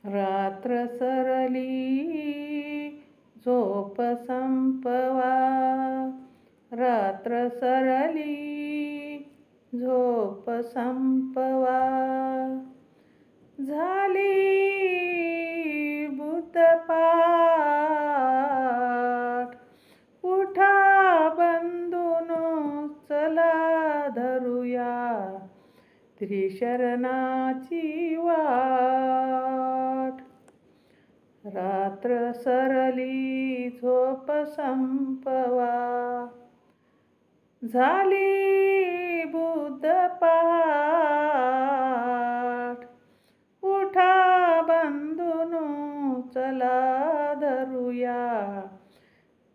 रात्र सरली झोप संपवा, रात्र सरली झोप संपवा. झाली बुद्धपाठ, उठा बंधूनो चला धरूया त्रिशरणाची वाट. रात्र सरली झोप संपवा, झाली बुद्धपाठ, उठा बंधूनो चला धरूया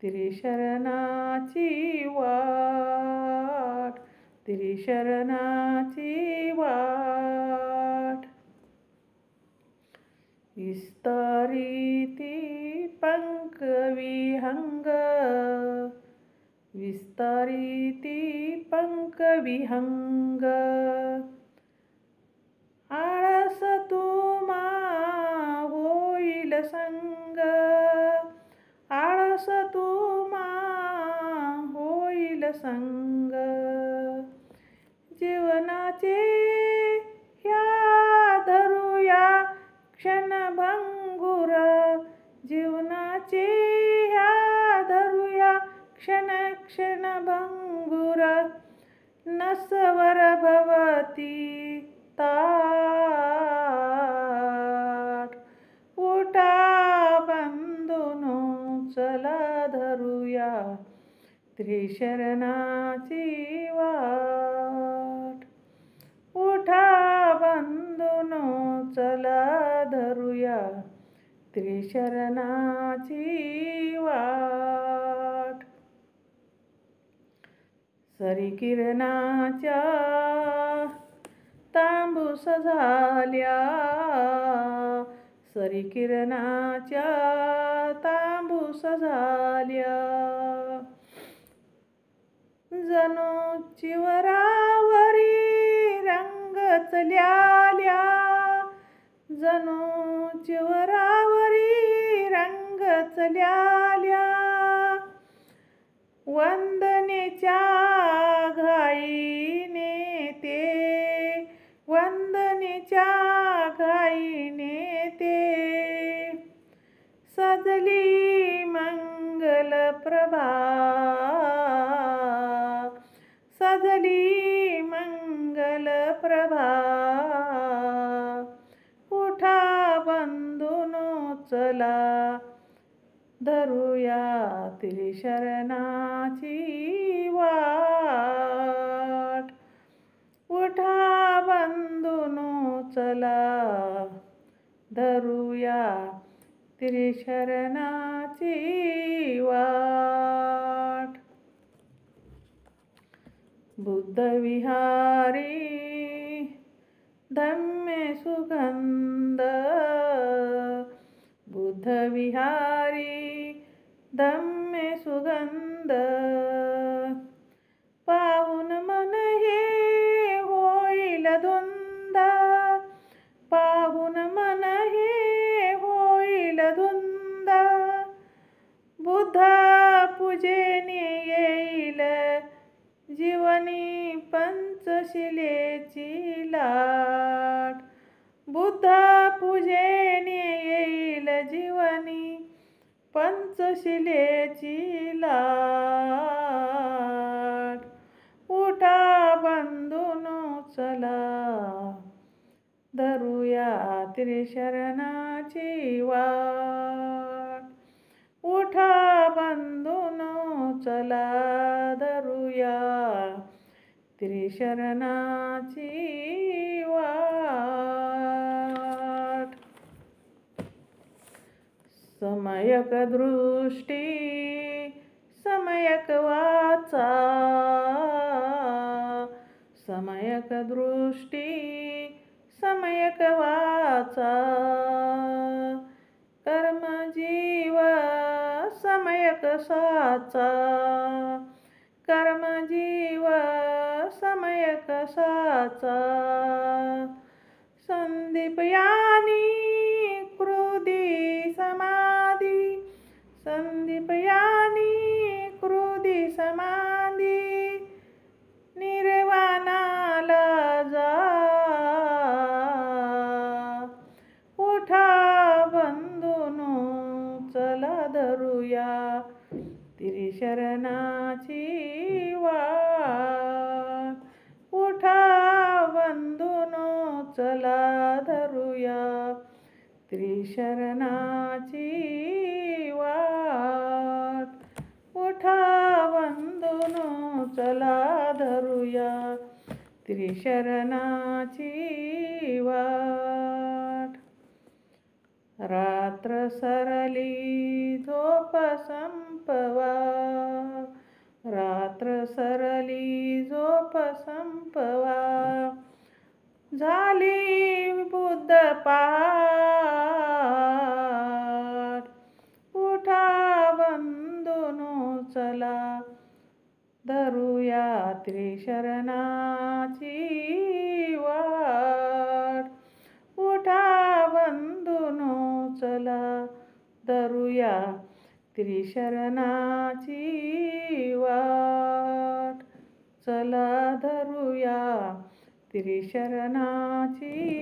त्रिशरणाची वाट, त्रिशरणाची वाट. विस्तारिती पंख विहंग, विस्तारिती पंख विहंग. आळस तुम्हा होईल संग, आळस तुम्हा होईल संग. जीवनाचे ह्या धरूया क्षणभंगुर, जीवनाचे ह्या धरूया क्षण क्षणभंगुर. नसवर भवती ताट, उठा बंधूनो चला धरूया त्रिशरणाची वाट. उठा बंधूनो चला धरूया त्रिशरणाची वाट. सरी किरणाच्या तांबूस झाल्या, सरी किरणाच्या तांबूस झाल्या. जणू चिवरावरी रंग चल्याल्या, जणू चिवरावरी रंग चल्याल्या. वंदनेच्या घाईने ते, वंदनेच्या घाईने ते. सजली मंगल प्रभा, सजली मंगल प्रभा. उठा बंधूनो चला धरूया त्रिशरणाची वाट. उठा बंधूनो चला धरूया त्रिशरणाची वाट. बुद्धविहारी धम्मे सुगंध, बुद्धविहारी धम्मे सुगंध. पाहून मन हे होईल धुंद, पाहून मन हे होईल धुंद. बुद्ध पूजेने येईल जीवनी पंचशिलेची लाट, बुद्ध पूजेने येईल जीवनी पंचशिलेची लाट. उठा बंधूनो चला धरूया त्रिशरणाची वाट. उठा बंधूनो चला धरूया त्रिशरणाची वाट. समयक दृष्टी समयक वाचा, समयक दृष्टी समयक वाचा. कर्मजीव समयक साचा, कर्मजीव समयक साचा. संदीप यानी त्रिशरणाची वाट. उठा बंधूनो चला धरूया त्रिशरणाची वाट. उठा बंधूनो चला धरूया त्रिशरणाची वाट. रात्र सरली झोप संपवा. रात्र सरली झोप संपवा. झाली बुद्ध पाठ. उठा बंधूनो चला धरूया त्रिशरणाची वाट. उठा बंधूनो चला धरूया त्रिशरणाची वाट. चला धरूया त्रिशरणाची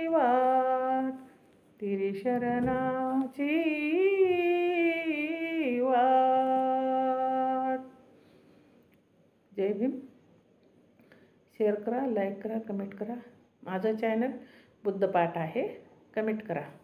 वाट. त्रिशरणाची वाट. जय भीम. शेअर करा, लाईक करा, कमेंट करा. माझं चॅनल बुद्धपाठ आहे. कमेंट करा.